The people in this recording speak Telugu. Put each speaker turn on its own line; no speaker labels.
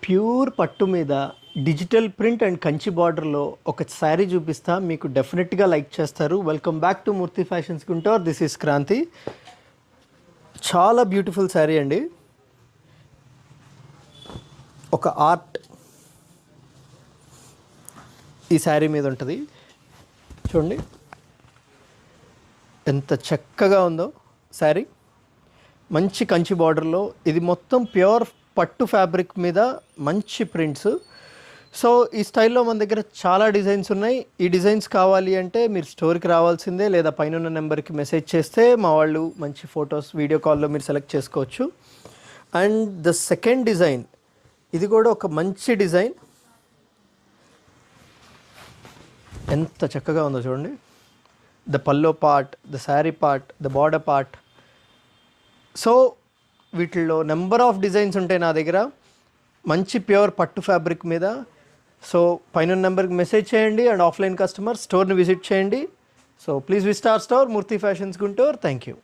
ప్యూర్ పట్టు మీద డిజిటల్ ప్రింట్ అండ్ కంచి బార్డర్లో ఒక శారీ చూపిస్తా, మీకు డెఫినెట్గా లైక్ చేస్తారు. Welcome back to Murthy fashions Guntur. This is Kranthi. చాలా బ్యూటిఫుల్ శారీ అండి. ఒక ఆర్ట్ ఈ శారీ మీద ఉంటుంది. చూడండి ఎంత చక్కగా ఉందో శారీ. మంచి కంచి బార్డర్లో ఇది మొత్తం ప్యూర్ పట్టు ఫ్యాబ్రిక్ మీద మంచి ప్రింట్స్. సో ఈ స్టైల్లో మన దగ్గర చాలా డిజైన్స్ ఉన్నాయి. ఈ డిజైన్స్ కావాలి అంటే మీరు స్టోర్కి రావాల్సిందే, లేదా పైన ఉన్న నెంబర్కి మెసేజ్ చేస్తే మా వాళ్ళు మంచి ఫొటోస్ వీడియో కాల్లో మీరు సెలెక్ట్ చేసుకోవచ్చు. అండ్ ద సెకండ్ డిజైన్, ఇది కూడా ఒక మంచి డిజైన్. ఎంత చక్కగా ఉందో చూడండి. The pallu part, the sari part, the border part. So వీటిల్లో నెంబర్ ఆఫ్ డిజైన్స్ ఉంటాయి నా దగ్గర, మంచి ప్యూర్ పట్టు ఫ్యాబ్రిక్ మీద. సో పైన నెంబర్కి మెసేజ్ చేయండి. అండ్ ఆఫ్లైన్ కస్టమర్ స్టోర్ని విజిట్ చేయండి. So please visit our store, Murthy fashions Guntur. Thank you.